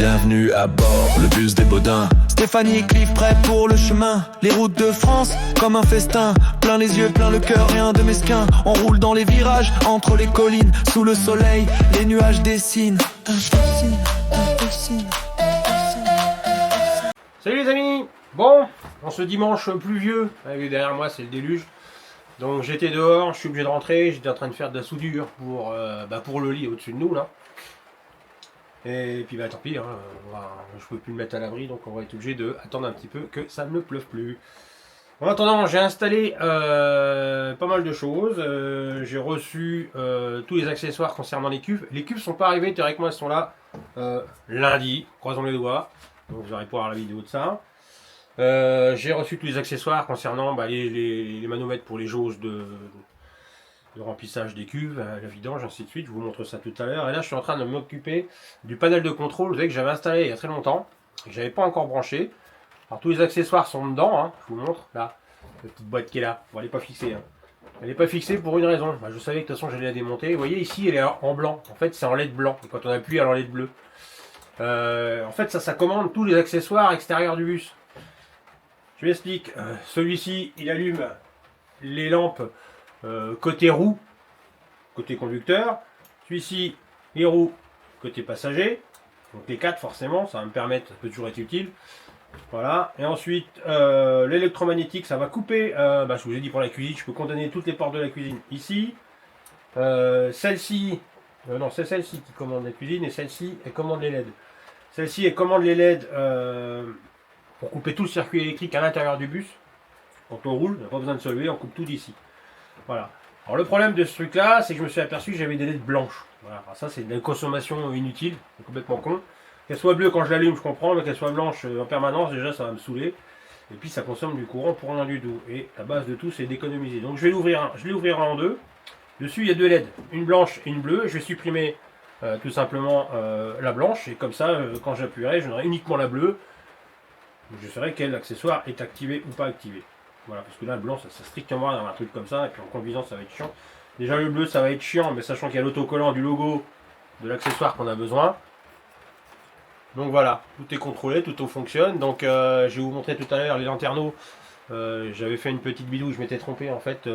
Bienvenue à bord, le bus des Baudins. Stéphanie et Cliff prêts pour le chemin. Les routes de France, comme un festin. Plein les yeux, plein le cœur, rien de mesquin. On roule dans les virages, entre les collines. Sous le soleil, les nuages dessinent. Salut les amis. Bon, en ce dimanche pluvieux, derrière moi c'est le déluge. Donc j'étais dehors, je suis obligé de rentrer, j'étais en train de faire de la soudure pour le lit au-dessus de nous là. Et puis tant pis, hein, je peux plus le mettre à l'abri, donc on va être obligé de attendre un petit peu que ça ne pleuve plus. En attendant, j'ai installé pas mal de choses. J'ai reçu tous les accessoires concernant les cuves. Les cuves sont pas arrivées, théoriquement elles sont là lundi, croisons les doigts. Donc vous aurez pouvoir voir la vidéo de ça. J'ai reçu tous les accessoires concernant les manomètres pour les jauges de remplissage des cuves, la vidange, ainsi de suite. Je vous montre ça tout à l'heure. Et là, je suis en train de m'occuper du panel de contrôle. Vous savez que j'avais installé il y a très longtemps et que j'avais pas encore branché. Alors tous les accessoires sont dedans. Hein. Je vous montre là, la petite boîte qui est là. Bon, elle n'est pas fixée. Hein. Elle n'est pas fixée pour une raison. Je savais que de toute façon j'allais la démonter. Vous voyez ici, elle est en blanc. En fait, c'est en LED blanc. Et quand on appuie, elle est en LED bleu. En fait, ça commande tous les accessoires extérieurs du bus. Je m'explique. Celui-ci, il allume les lampes côté roue, côté conducteur. Celui-ci, les roues côté passager. Donc les quatre forcément, ça va me permettre, ça peut toujours être utile. Voilà. Et ensuite, l'électromagnétique, ça va couper. Je vous ai dit pour la cuisine, je peux condamner toutes les portes de la cuisine ici. Celle-ci, non, c'est celle-ci qui commande la cuisine et celle-ci, elle commande les LED. Celle-ci, elle commande les LED pour couper tout le circuit électrique à l'intérieur du bus. Quand on roule, on n'a pas besoin de se lever, on coupe tout d'ici. Voilà. Alors le problème de ce truc là, c'est que je me suis aperçu que j'avais des LED blanches. Voilà. Alors ça c'est de la consommation inutile, c'est complètement con. Qu'elle soit bleue quand je l'allume, je comprends, mais qu'elle soit blanche en permanence, déjà ça va me saouler. Et puis ça consomme du courant pour rien du tout. Et la base de tout, c'est d'économiser. Donc je vais l'ouvrir en deux. Dessus il y a deux LED, une blanche et une bleue. Je vais supprimer tout simplement la blanche. Et comme ça, quand j'appuierai, je n'aurai uniquement la bleue. Je saurai quel accessoire est activé ou pas activé. Voilà, parce que là, le blanc, ça strictement rien dans un truc comme ça. Et puis en conduisant, ça va être chiant. Déjà, le bleu, ça va être chiant, mais sachant qu'il y a l'autocollant du logo de l'accessoire qu'on a besoin. Donc voilà, tout est contrôlé, tout fonctionne. Donc je vais vous montrer tout à l'heure les lanterneaux. J'avais fait une petite bidouille, je m'étais trompé en fait.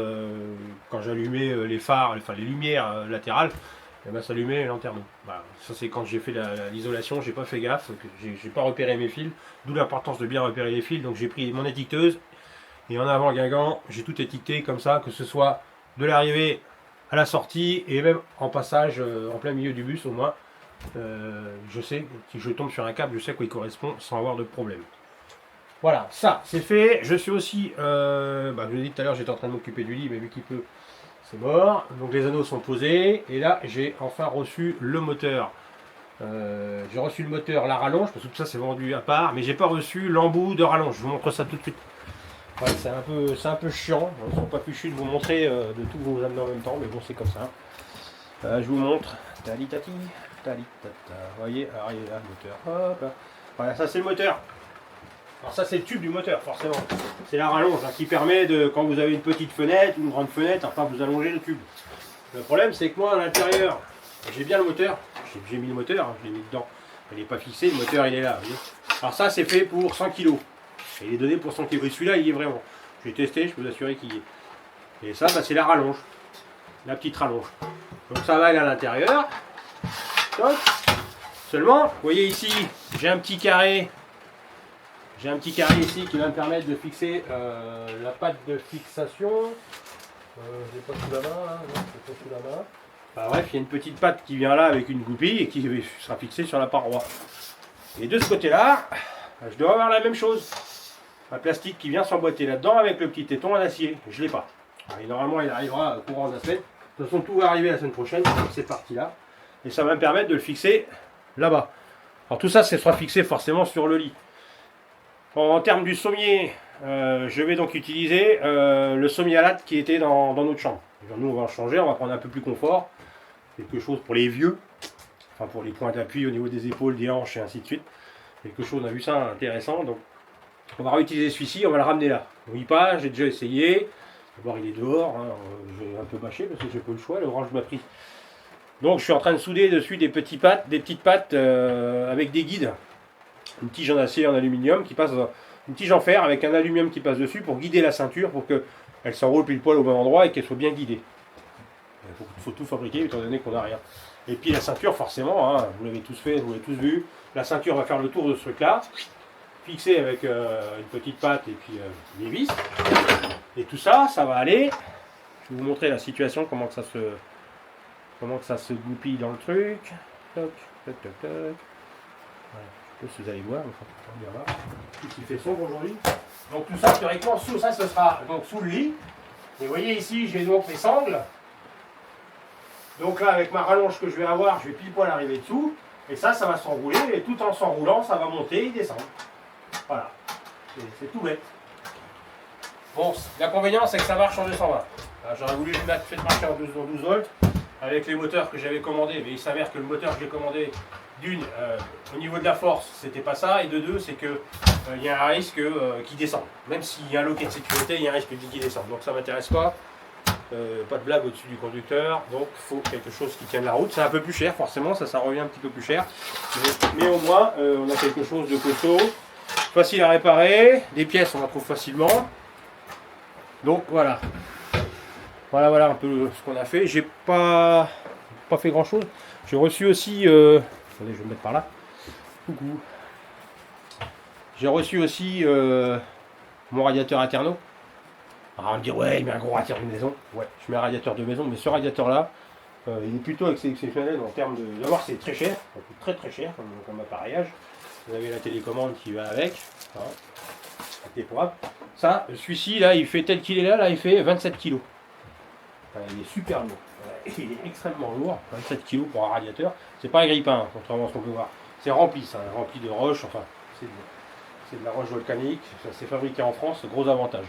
Quand j'allumais les phares, enfin les lumières latérales, ça allumait les lanterneaux. Voilà. Ça c'est quand j'ai fait l'isolation, j'ai pas fait gaffe, j'ai pas repéré mes fils. D'où l'importance de bien repérer les fils. Donc j'ai pris mon étiqueteuse. Et en avant Guingamp, j'ai tout étiqueté comme ça, que ce soit de l'arrivée à la sortie et même en passage en plein milieu du bus au moins. Je sais, si je tombe sur un câble, je sais à quoi il correspond sans avoir de problème. Voilà, ça c'est fait. Je suis aussi, je vous l'ai dit tout à l'heure, j'étais en train de m'occuper du lit, mais vu qu'il pleut, c'est mort. Donc les anneaux sont posés. Et là, j'ai enfin reçu le moteur. J'ai reçu le moteur, la rallonge, parce que tout ça c'est vendu à part, mais j'ai pas reçu l'embout de rallonge. Je vous montre ça tout de suite. Ouais, c'est un peu chiant, ils sont pas fichus de vous montrer de tout vous amener en même temps, mais bon c'est comme ça. Je vous montre. Talitati, talitata. Vous voyez, alors il est là le moteur. Hop là. Voilà, ça c'est le moteur. Alors ça c'est le tube du moteur, forcément. C'est la rallonge qui permet de, quand vous avez une petite fenêtre ou une grande fenêtre, enfin vous allongez le tube. Le problème c'est que moi à l'intérieur, j'ai bien le moteur. J'ai mis le moteur, je l'ai mis dedans. Il n'est pas fixé, le moteur il est là. Vous voyez. Alors ça c'est fait pour 100 kg. Et il est donné pour 100 kg. Celui-là, il y est vraiment. Je vais tester, je peux vous assurer qu'il y est. Et ça, c'est la rallonge. La petite rallonge. Donc ça va aller à l'intérieur. Seulement, vous voyez ici, j'ai un petit carré. J'ai un petit carré ici qui va me permettre de fixer la patte de fixation. Je l'ai pas sous la main, là. Non, je l'ai pas sous la main. Bref, il y a une petite patte qui vient là avec une goupille et qui sera fixée sur la paroi. Et de ce côté-là, je dois avoir la même chose. Un plastique qui vient s'emboîter là-dedans avec le petit téton en acier. Je ne l'ai pas. Et normalement, il arrivera courant de la semaine. De toute façon, tout va arriver la semaine prochaine. C'est parti là. Et ça va me permettre de le fixer là-bas. Alors tout ça, ce sera fixé forcément sur le lit. En termes du sommier, je vais donc utiliser le sommier à latte qui était dans notre chambre. Nous, on va en changer. On va prendre un peu plus confort. Quelque chose pour les vieux. Enfin, pour les points d'appui au niveau des épaules, des hanches et ainsi de suite. Quelque chose, on a vu ça intéressant. Donc, on va réutiliser celui-ci, on va le ramener là. Oui, pas, j'ai déjà essayé. D'abord, il est dehors. Hein. J'ai un peu bâché parce que j'ai pas le choix. L'orange m'a pris Donc je suis en train de souder dessus des petites pattes avec des guides. Une tige en acier en aluminium qui passe, une tige en fer avec un aluminium qui passe dessus pour guider la ceinture pour qu'elle s'enroule pile poil au bon endroit et qu'elle soit bien guidée. Il faut tout fabriquer étant donné qu'on n'a rien. Et puis la ceinture forcément, hein, vous l'avez tous fait, vous l'avez tous vu, la ceinture va faire le tour de ce truc là, fixée avec une petite patte et puis des vis. Et tout ça, ça va aller. Je vais vous montrer la situation, comment que ça se goupille dans le truc. Toc, toc, toc, toc. Voilà. Je sais pas si vous allez voir, mais on bien voir. Tout ce qui fait sombre aujourd'hui. Donc tout ça, théoriquement, sous ça, ce sera donc sous le lit. Et vous voyez ici, j'ai donc les sangles. Donc là, avec ma rallonge que je vais avoir, je vais pile poil arriver dessous. Et ça va s'enrouler. Et tout en s'enroulant, ça va monter et descendre. Voilà. C'est tout bête. Bon, l'inconvénient, c'est que ça marche en 220. J'aurais voulu le mettre fait marcher en 12 volts avec les moteurs que j'avais commandés, mais il s'avère que le moteur que j'ai commandé, d'une, au niveau de la force, c'était pas ça, et de deux, c'est que il y a un risque qui descend. Même s'il y a un loquet de sécurité, il y a un risque qui descend. Donc ça m'intéresse pas. Pas de blague au-dessus du conducteur, donc il faut quelque chose qui tienne la route. C'est un peu plus cher, forcément, ça revient un petit peu plus cher. Mais au moins, on a quelque chose de costaud, facile à réparer, des pièces on en trouve facilement. Donc voilà. Voilà un peu ce qu'on a fait. J'ai pas fait grand chose. J'ai reçu aussi. Attendez, je vais me mettre par là. Coucou. J'ai reçu aussi mon radiateur Aterno. Alors on me dit ouais, il met un gros radiateur de maison. Ouais, je mets un radiateur de maison, mais ce radiateur là, il est plutôt exceptionnel en termes de. D'abord c'est très cher, ça coûte très cher comme appareillage. Vous avez la télécommande qui va avec. Voilà. Ça, celui-ci là, il fait tel qu'il est là, il fait 27 kg. Il est super lourd. Il est extrêmement lourd. 27 kg pour un radiateur. C'est pas un grille-pain, contrairement à ce qu'on peut voir. C'est rempli, ça, rempli de roches. Enfin, c'est de la roche volcanique. C'est fabriqué en France, gros avantage.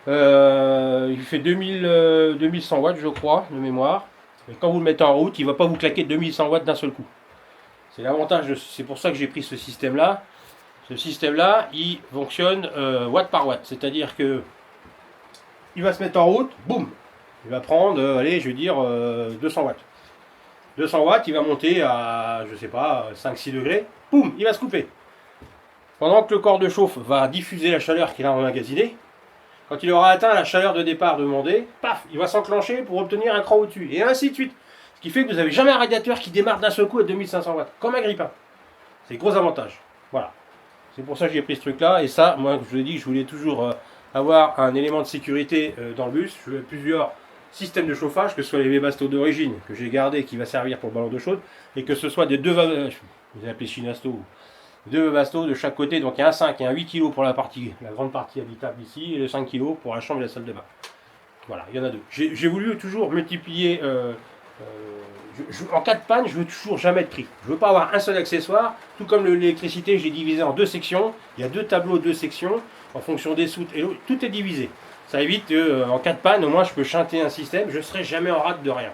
Il fait 2100 watts, je crois, de mémoire. Et quand vous le mettez en route, il ne va pas vous claquer 2100 watts d'un seul coup. C'est l'avantage. C'est pour ça que j'ai pris ce système-là. Ce système-là, il fonctionne watt par watt. C'est-à-dire que il va se mettre en route, boum, il va prendre, allez, je vais dire 200 watts. 200 watts, il va monter à, je sais pas, 5-6 degrés, boum, il va se couper. Pendant que le corps de chauffe va diffuser la chaleur qu'il a emmagasinée, quand il aura atteint la chaleur de départ demandée, paf, il va s'enclencher pour obtenir un cran au-dessus, et ainsi de suite. Ce qui fait que vous n'avez jamais un radiateur qui démarre d'un seul coup à 2500 watts, comme un grille-pain. C'est gros avantage. Voilà. C'est pour ça que j'ai pris ce truc-là, et ça, moi, je vous ai dit, je voulais toujours avoir un élément de sécurité dans le bus. Je veux plusieurs systèmes de chauffage, que ce soit les Webasto d'origine, que j'ai gardé, qui va servir pour le ballon d'eau chaude, et que ce soit des deux, vous appelez Chinasto, deux Webasto de chaque côté, donc il y a un 5 et un 8 kg pour la grande partie habitable ici, et le 5 kg pour la chambre et la salle de bain. Voilà, il y en a deux. J'ai voulu toujours multiplier, en cas de panne, je veux toujours jamais de prix. Je veux pas avoir un seul accessoire, tout comme l'électricité, j'ai divisé en deux sections, il y a deux tableaux, deux sections, en fonction des soutes, et tout est divisé. Ça évite qu'en cas de panne, au moins je peux chanter un système, je ne serai jamais en rate de rien.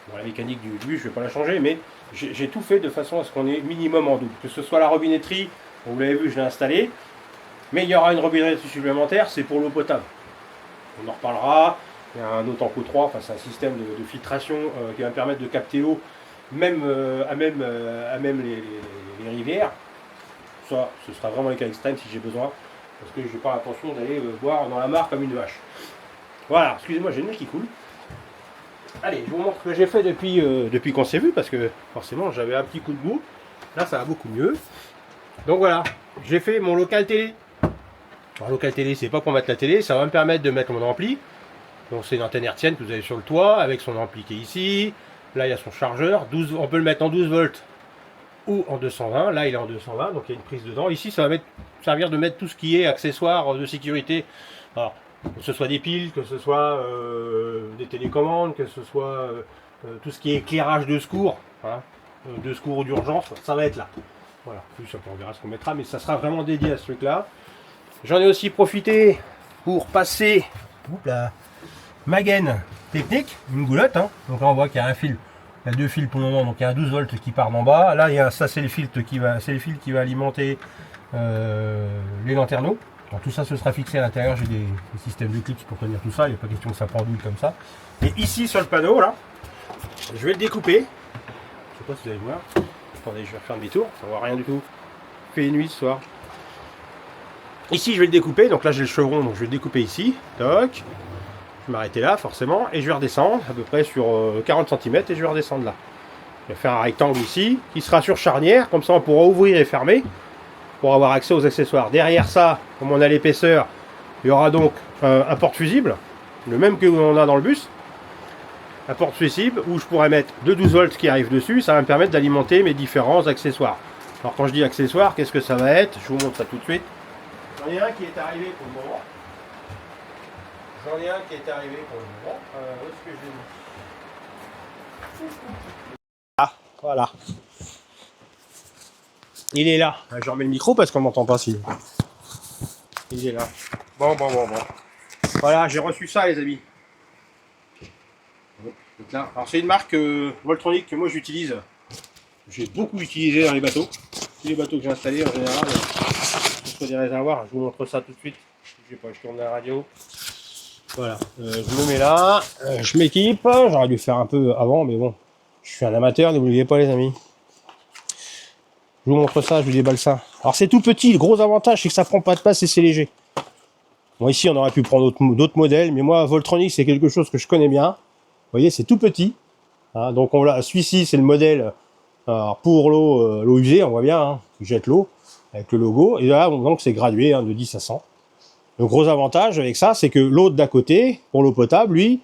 Bon, la mécanique du bus, je ne vais pas la changer, mais j'ai tout fait de façon à ce qu'on ait minimum en double. Que ce soit la robinetterie, vous l'avez vu, je l'ai installée, mais il y aura une robinetterie supplémentaire, c'est pour l'eau potable. On en reparlera. Il y a un Autanco 3, enfin, c'est un système de filtration qui va me permettre de capter l'eau même à les rivières. Ça, ce sera vraiment les cas extrêmes si j'ai besoin, parce que je n'ai pas l'intention d'aller boire dans la mare comme une vache. Voilà, excusez-moi, j'ai le nez qui coule. Allez, je vous montre ce que j'ai fait depuis qu'on s'est vu, parce que forcément j'avais un petit coup de bout. Là, ça va beaucoup mieux. Donc voilà, j'ai fait mon local télé. Alors, local télé, c'est pas pour mettre la télé, ça va me permettre de mettre mon ampli. Donc c'est une antenne hertzienne que vous avez sur le toit, avec son ampli qui est ici. Là, il y a son chargeur. On peut le mettre en 12 volts ou en 220. Là, il est en 220, donc il y a une prise dedans. Ici, ça va servir de mettre tout ce qui est accessoires de sécurité. Alors, que ce soit des piles, que ce soit des télécommandes, que ce soit tout ce qui est éclairage de secours, hein, de secours ou d'urgence, ça va être là. Voilà, plus on verra ce qu'on mettra, mais ça sera vraiment dédié à ce truc-là. J'en ai aussi profité pour passer ma gaine technique, une goulotte. Hein. Donc là, on voit qu'il y a un fil, il y a deux fils pour le moment, donc il y a un 12 volts qui part d'en bas. Là, il y a ça, c'est le fil qui va alimenter les lanterneaux. Alors, tout ça, ce sera fixé à l'intérieur. J'ai des systèmes de clips pour tenir tout ça. Il n'y a pas question que ça pendouille comme ça. Et ici, sur le panneau, là, Je vais le découper. Je sais pas si vous allez voir. Attendez, je vais refaire un demi-tour. Ça ne voit rien du tout. Il fait nuit ce soir. Ici, je vais le découper. Donc là, j'ai le chevron, donc je vais le découper ici. Toc. Je vais m'arrêter là, forcément. Et je vais redescendre à peu près sur 40 cm et je vais redescendre là. Je vais faire un rectangle ici qui sera sur charnière. Comme ça, on pourra ouvrir et fermer pour avoir accès aux accessoires. Derrière ça, comme on a l'épaisseur, il y aura donc un porte-fusible, le même que l'on a dans le bus. Un porte-fusible où je pourrais mettre 2 12 volts qui arrivent dessus. Ça va me permettre d'alimenter mes différents accessoires. Alors quand je dis accessoires, qu'est-ce que ça va être? Je vous montre ça tout de suite. J'en ai un qui est arrivé pour le moment. Où est-ce que je l'ai mis? Ah, voilà. Il est là. Je remets le micro parce qu'on m'entend pas si. Il est là. Bon. Voilà, j'ai reçu ça les amis. Là. Alors c'est une marque Voltronic que moi j'utilise. J'ai beaucoup utilisé dans les bateaux. Tous les bateaux que j'ai installés en général. Sur des réservoirs, je vous montre ça tout de suite. Je sais pas, je tourne la radio. Voilà, je me mets là, je m'équipe. J'aurais dû faire un peu avant, mais bon, je suis un amateur, n'oubliez pas les amis. Je vous montre ça, je vous déballe ça. Alors c'est tout petit, le gros avantage c'est que ça prend pas de place et c'est léger. Bon ici on aurait pu prendre d'autres modèles, mais moi Voltronic c'est quelque chose que je connais bien. Vous voyez c'est tout petit. Hein, donc celui-ci c'est le modèle pour l'eau usée, on voit bien, hein, qui jette l'eau avec le logo. Et là donc c'est gradué hein, de 10 à 100. Le gros avantage avec ça c'est que l'autre d'à côté, pour l'eau potable, lui,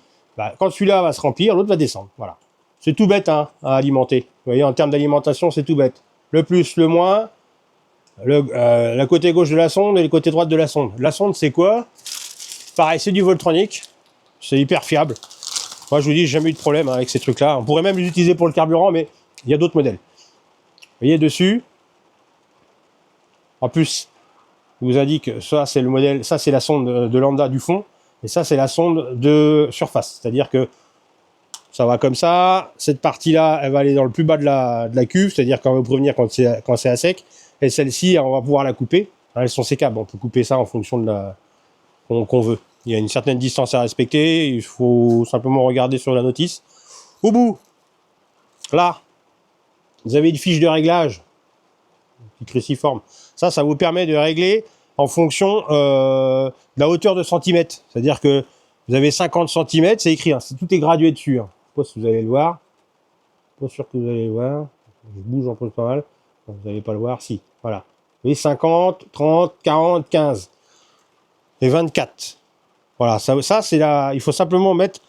quand celui-là va se remplir, l'autre va descendre. Voilà. C'est tout bête hein, à alimenter. Vous voyez en termes d'alimentation c'est tout bête. Le plus, le moins, la côté gauche de la sonde et le côté droite de la sonde. La sonde, c'est quoi? Pareil, c'est du Voltronic. C'est hyper fiable. Moi, je vous dis, j'ai jamais eu de problème hein, avec ces trucs-là. On pourrait même les utiliser pour le carburant, mais il y a d'autres modèles. Vous voyez dessus. En plus, il vous indique, ça, c'est le modèle, ça, c'est la sonde de lambda du fond. Et ça, c'est la sonde de surface. C'est-à-dire que ça va comme ça, cette partie-là, elle va aller dans le plus bas de la cuve, c'est-à-dire qu'on va prévenir quand c'est à sec. Et celle-ci, on va pouvoir la couper. Elles sont sécables, on peut couper ça en fonction de la qu'on veut. Il y a une certaine distance à respecter, il faut simplement regarder sur la notice. Au bout, là, vous avez une fiche de réglage, une petite cruciforme. Ça vous permet de régler en fonction de la hauteur de centimètres. C'est-à-dire que vous avez 50 cm, c'est écrit, hein, tout est gradué dessus. Hein. Je ne sais pas si vous allez le voir. Pas sûr que vous allez le voir. Je bouge en plus pas mal. Vous n'allez pas le voir. Si, voilà. Vous voyez, 50, 30, 40, 15 et 24. Voilà, ça c'est là. Il faut simplement mettre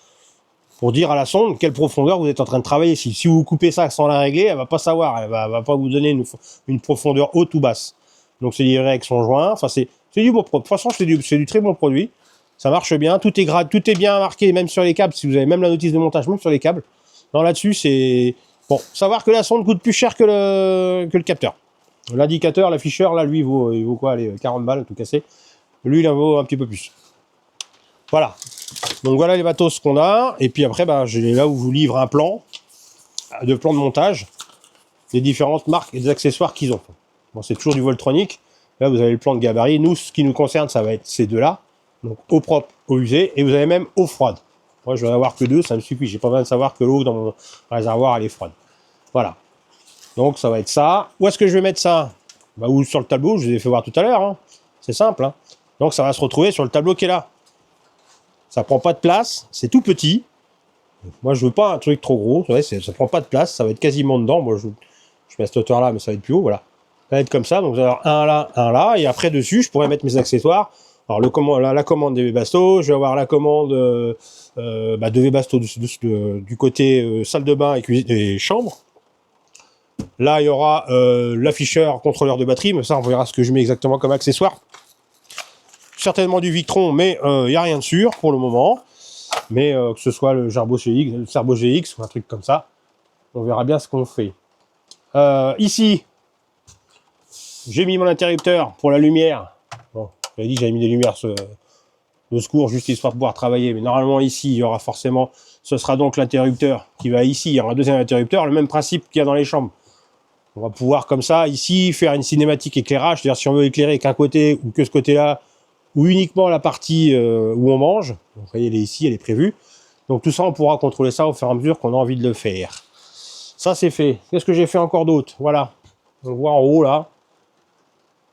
pour dire à la sonde quelle profondeur vous êtes en train de travailler. Si vous coupez ça sans la régler, elle ne va pas savoir. Elle va pas vous donner une profondeur haute ou basse. Donc c'est livré avec son joint. Enfin, c'est du bon produit. Franchement, c'est du très bon produit. Ça marche bien, tout est bien marqué, même sur les câbles, si vous avez même la notice de montage, même sur les câbles. Non, là-dessus, c'est... Bon, savoir que la sonde coûte plus cher que le capteur. L'indicateur, l'afficheur, là, lui, il vaut quoi? Allez, 40 balles, tout cassé. Lui, il en vaut un petit peu plus. Voilà. Donc voilà les matos qu'on a. Et puis après, j'ai là où je vous livre un plan de montage des différentes marques et des accessoires qu'ils ont. Bon, c'est toujours du Voltronic. Là, vous avez le plan de gabarit. Nous, ce qui nous concerne, ça va être ces deux-là. Donc eau propre, eau usée, et vous avez même eau froide. Moi je vais en avoir que 2, ça me suffit. J'ai pas besoin de savoir que l'eau dans mon réservoir elle est froide. Voilà. Donc ça va être ça. Où est-ce que je vais mettre ça? Ou sur le tableau, je vous ai fait voir tout à l'heure. Hein. C'est simple. Hein. Donc ça va se retrouver sur le tableau qui est là. Ça prend pas de place, c'est tout petit. Moi je veux pas un truc trop gros. Ouais, ça prend pas de place, ça va être quasiment dedans. Moi je mets à cette hauteur là, mais ça va être plus haut. Voilà. Ça va être comme ça. Donc vous allez avoir un là, et après dessus, je pourrais mettre mes accessoires. Alors la commande des Webasto, je vais avoir la commande de Webasto du côté salle de bain et cuisine et chambre. Là il y aura l'afficheur contrôleur de batterie, mais ça on verra ce que je mets exactement comme accessoire. Certainement du Victron, mais il n'y a rien de sûr pour le moment. Mais que ce soit le Serbo GX ou un truc comme ça, on verra bien ce qu'on fait. Ici, j'ai mis mon interrupteur pour la lumière. Bon, j'avais dit que j'avais mis des lumières de secours juste histoire de pouvoir travailler. Mais normalement ici, il y aura forcément, ce sera donc l'interrupteur qui va ici. Il y aura un deuxième interrupteur, le même principe qu'il y a dans les chambres. On va pouvoir comme ça, ici, faire une cinématique éclairage. C'est-à-dire si on veut éclairer qu'un côté ou que ce côté-là, ou uniquement la partie où on mange. Donc, vous voyez, elle est ici, elle est prévue. Donc tout ça, on pourra contrôler ça au fur et à mesure qu'on a envie de le faire. Ça, c'est fait. Qu'est-ce que j'ai fait encore d'autre? Voilà. On voit en haut, là.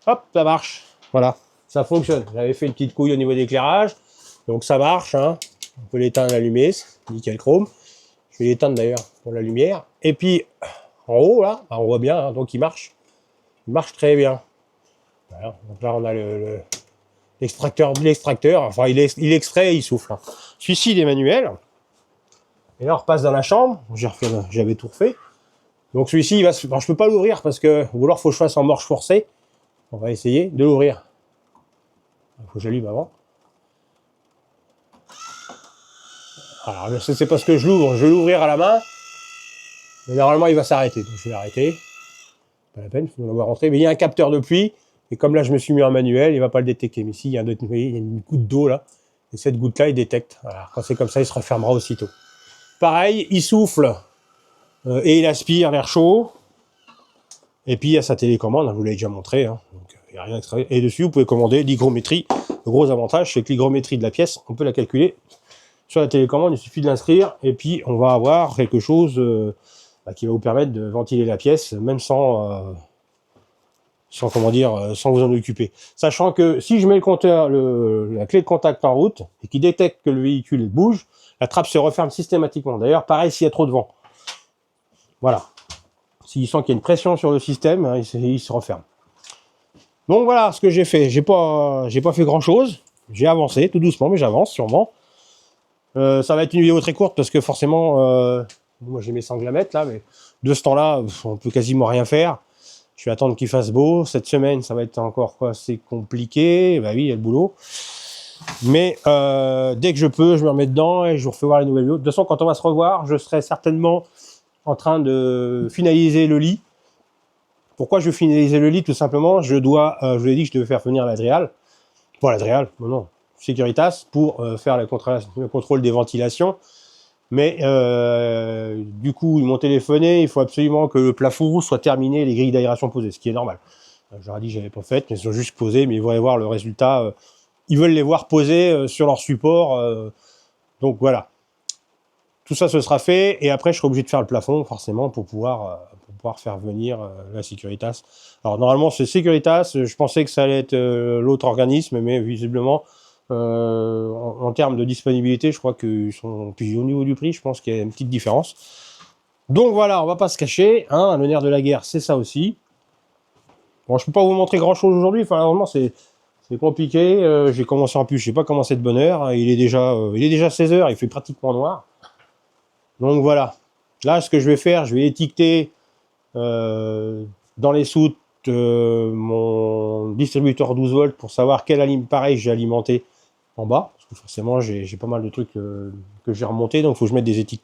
Hop, ça marche. Voilà. Ça fonctionne. J'avais fait une petite couille au niveau d'éclairage. Donc ça marche. Hein. On peut l'éteindre, l'allumer. Nickel chrome. Je vais l'éteindre d'ailleurs pour la lumière. Et puis, en haut, là, on voit bien. Hein, donc il marche. Il marche très bien. Voilà. Donc là, on a l'extracteur. Enfin, il extrait et il souffle. Hein. Celui-ci, il est manuel. Et là, on repasse dans la chambre. J'avais tout refait. Donc celui-ci, je ne peux pas l'ouvrir parce que, ou alors il faut que je fasse en marche forcée. On va essayer de l'ouvrir. Il faut que j'allume avant. Alors, c'est parce que je l'ouvre. Je vais l'ouvrir à la main. Mais normalement, il va s'arrêter. Donc je vais l'arrêter. Pas la peine, il faut l'avoir rentré. Mais il y a un capteur de pluie. Et comme là, je me suis mis en manuel, il ne va pas le détecter. Mais ici, il y a une goutte d'eau là. Et cette goutte-là, il détecte. Voilà. Quand c'est comme ça, il se refermera aussitôt. Pareil, il souffle et il aspire l'air chaud. Et puis il y a sa télécommande, je vous l'ai déjà montré. Hein. Donc, il y a rien d'extra. Et dessus, vous pouvez commander l'hygrométrie. Le gros avantage, c'est que l'hygrométrie de la pièce, on peut la calculer sur la télécommande. Il suffit de l'inscrire et puis on va avoir quelque chose qui va vous permettre de ventiler la pièce, même sans vous en occuper. Sachant que si je mets la clé de contact en route et qu'il détecte que le véhicule bouge, la trappe se referme systématiquement. D'ailleurs, pareil s'il y a trop de vent. Voilà. S'il sent qu'il y a une pression sur le système, hein, il se referme. Donc voilà ce que j'ai fait. J'ai pas fait grand chose. J'ai avancé tout doucement, mais j'avance sûrement. Ça va être une vidéo très courte parce que forcément, moi j'ai mes sangles à mettre là, mais de ce temps-là, on peut quasiment rien faire. Je vais attendre qu'il fasse beau. Cette semaine, ça va être encore assez compliqué. Bah oui, il y a le boulot. Mais dès que je peux, je me remets dedans et je vous refais voir les nouvelles vidéos. De toute façon, quand on va se revoir, je serai certainement en train de finaliser le lit. Pourquoi je veux finaliser le lit? Tout simplement, je vous ai dit que je devais faire venir l'Adréal. Bon, l'Adréal, non, Securitas, pour faire le contrôle des ventilations. Mais du coup, ils m'ont téléphoné, il faut absolument que le plafond soit terminé, les grilles d'aération posées, ce qui est normal. Je leur ai dit que je n'avais pas fait, mais ils sont juste posés, mais ils vont aller voir le résultat. Ils veulent les voir posés sur leur support. Donc voilà. Tout ça, ce sera fait, et après, je serai obligé de faire le plafond, forcément, pour pouvoir faire venir la Securitas. Alors, normalement, c'est Securitas. Je pensais que ça allait être l'autre organisme, mais visiblement, en termes de disponibilité, je crois qu'ils sont... Puis au niveau du prix, je pense qu'il y a une petite différence. Donc voilà, on va pas se cacher. Hein, le nerf de la guerre, c'est ça aussi. Bon, je peux pas vous montrer grand-chose aujourd'hui. Enfin, normalement, c'est compliqué. J'ai commencé en plus, j'ai pas commencé de bonne heure. Il est déjà 16 h, il fait pratiquement noir. Donc voilà, là ce que je vais faire, je vais étiqueter dans les soutes mon distributeur 12 volts pour savoir quelle pareil j'ai alimenté en bas, parce que forcément j'ai pas mal de trucs que j'ai remonté, donc il faut que je mette des petits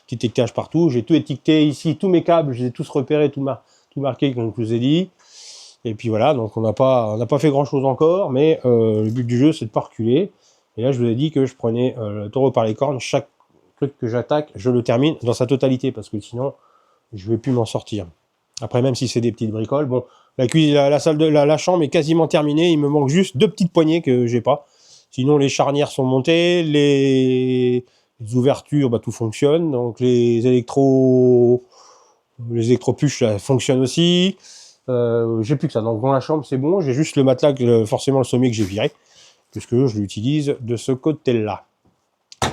étiquetages partout. J'ai tout étiqueté ici, tous mes câbles, je les ai tous repérés, tout marqué comme je vous ai dit. Et puis voilà, donc on n'a pas fait grand chose encore, mais le but du jeu c'est de pas reculer. Et là je vous ai dit que je prenais le taureau par les cornes, chaque truc que j'attaque, je le termine dans sa totalité, parce que sinon, je vais plus m'en sortir. Après, même si c'est des petites bricoles, bon, la chambre est quasiment terminée, il me manque juste 2 petites poignées que j'ai pas. Sinon, les charnières sont montées, les ouvertures, tout fonctionne, donc les électropuches fonctionnent aussi. J'ai plus que ça, donc dans la chambre, c'est bon, j'ai juste le matelas, forcément le sommier que j'ai viré, puisque je l'utilise de ce côté-là.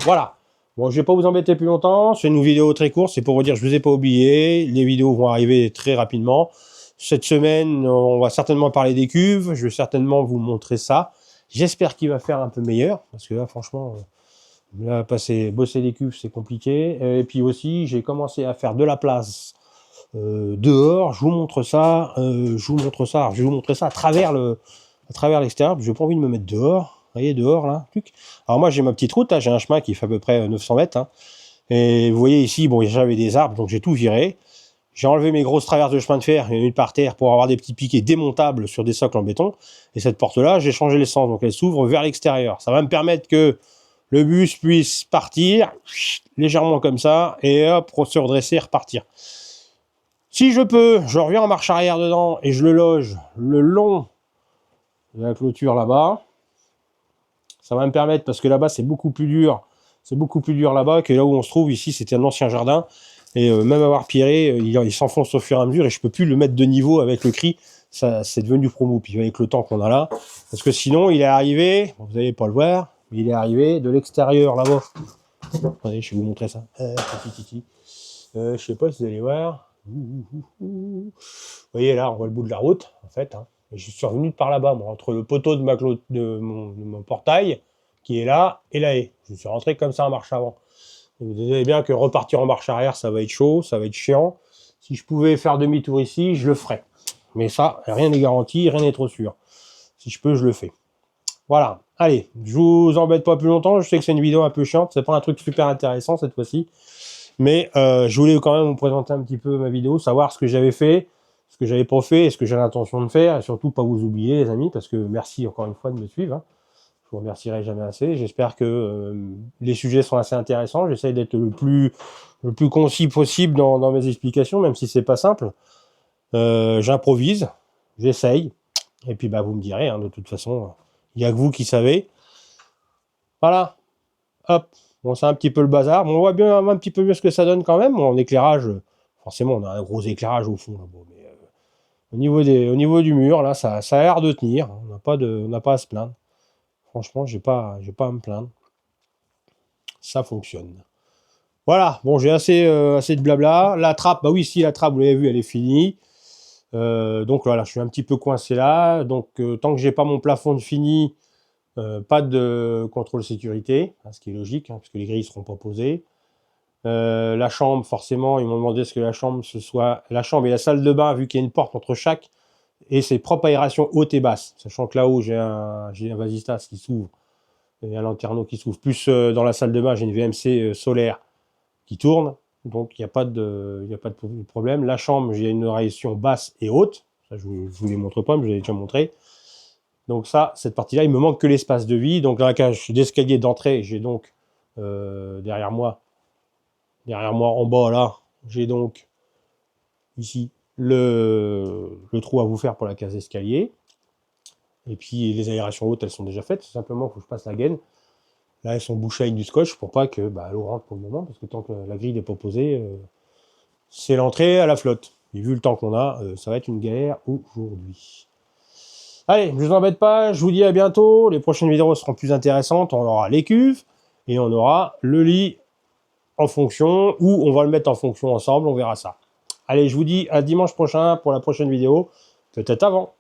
Voilà. Bon, je vais pas vous embêter plus longtemps, c'est une vidéo très courte, c'est pour vous dire que je vous ai pas oublié, les vidéos vont arriver très rapidement. Cette semaine, on va certainement parler des cuves, je vais certainement vous montrer ça. J'espère qu'il va faire un peu meilleur, parce que là, franchement, bosser les cuves, c'est compliqué. Et puis aussi, j'ai commencé à faire de la place dehors, je vous montre ça, je vais vous montrer ça à travers l'extérieur, j'ai pas envie de me mettre dehors. Vous voyez, dehors, là, truc. Alors moi, j'ai ma petite route, là, j'ai un chemin qui fait à peu près 900 mètres. Hein. Et vous voyez ici, bon, j'avais des arbres, donc j'ai tout viré. J'ai enlevé mes grosses traverses de chemin de fer, et mis par terre pour avoir des petits piquets démontables sur des socles en béton. Et cette porte-là, j'ai changé les sens, donc elle s'ouvre vers l'extérieur. Ça va me permettre que le bus puisse partir, légèrement comme ça, et hop, se redresser et repartir. Si je peux, je reviens en marche arrière dedans, et je le loge le long de la clôture là-bas. Ça va me permettre, parce que là-bas c'est beaucoup plus dur, C'est beaucoup plus dur là-bas que là où on se trouve. Ici, c'était un ancien jardin. Et même avoir pierré, il s'enfonce au fur et à mesure et je peux plus le mettre de niveau avec le cri. Ça, c'est devenu promo. Puis avec le temps qu'on a là. Parce que sinon, il est arrivé, bon, vous n'allez pas le voir, mais il est arrivé de l'extérieur là-bas. Attendez, je vais vous montrer ça. Je sais pas si vous allez voir. Vous voyez là, on voit le bout de la route, en fait. Hein. Et je suis revenu par là-bas, moi, entre le poteau de mon portail, qui est là, et la haie. Je suis rentré comme ça en marche avant. Et vous savez bien que repartir en marche arrière, ça va être chaud, ça va être chiant. Si je pouvais faire demi-tour ici, je le ferais. Mais ça, rien n'est garanti, rien n'est trop sûr. Si je peux, je le fais. Voilà. Allez, je vous embête pas plus longtemps. Je sais que c'est une vidéo un peu chiante. C'est pas un truc super intéressant cette fois-ci. Mais je voulais quand même vous présenter un petit peu ma vidéo, savoir ce que j'avais fait, ce que j'avais pas fait et ce que j'ai l'intention de faire. Et surtout, pas vous oublier, les amis, parce que merci encore une fois de me suivre. Hein. Je vous remercierai jamais assez. J'espère que les sujets sont assez intéressants. J'essaye d'être le plus concis possible dans mes explications, même si c'est pas simple. J'improvise, j'essaye. Et puis, bah, vous me direz, hein, de toute façon, il n'y a que vous qui savez. Voilà. Hop. Bon, c'est un petit peu le bazar. Bon, on voit bien un petit peu mieux ce que ça donne quand même. Bon, en éclairage, forcément, on a un gros éclairage au fond. Là, bon, mais, au niveau du mur, là, ça a l'air de tenir. On n'a pas à se plaindre. Franchement, j'ai pas à me plaindre. Ça fonctionne. Voilà. Bon, j'ai assez de blabla. La trappe, bah oui, si la trappe, vous l'avez vu, elle est finie. Donc voilà, je suis un petit peu coincé là. Donc tant que j'ai pas mon plafond de fini, pas de contrôle sécurité, hein, ce qui est logique, hein, parce que les grilles ne seront pas posées. La chambre, forcément, ils m'ont demandé ce que la chambre, ce soit la chambre et la salle de bain, vu qu'il y a une porte entre chaque, et ses propres aérations haute et basse. Sachant que là-haut, j'ai un vasistas qui s'ouvre, et un lanterneau qui s'ouvre. Plus dans la salle de bain, j'ai une VMC solaire qui tourne, donc il n'y a pas de problème. La chambre, j'ai une aération basse et haute. Ça, je ne vous les montre pas, mais je l'ai déjà montré. Donc ça, cette partie-là, il me manque que l'espace de vie. Donc dans la cage d'escalier d'entrée, j'ai donc derrière moi en bas là, j'ai donc ici le trou à vous faire pour la case d'escalier. Et puis les aérations hautes, elles sont déjà faites. Simplement, il faut que je passe la gaine. Là, elles sont bouchées avec du scotch pour pas que l'eau rentre pour le moment, parce que tant que la grille n'est pas posée, c'est l'entrée à la flotte. Et vu le temps qu'on a, ça va être une galère aujourd'hui. Allez, je vous embête pas, je vous dis à bientôt. Les prochaines vidéos seront plus intéressantes. On aura les cuves et on aura le lit en fonction, ou on va le mettre en fonction ensemble, on verra ça. Allez, je vous dis à dimanche prochain pour la prochaine vidéo, peut-être avant.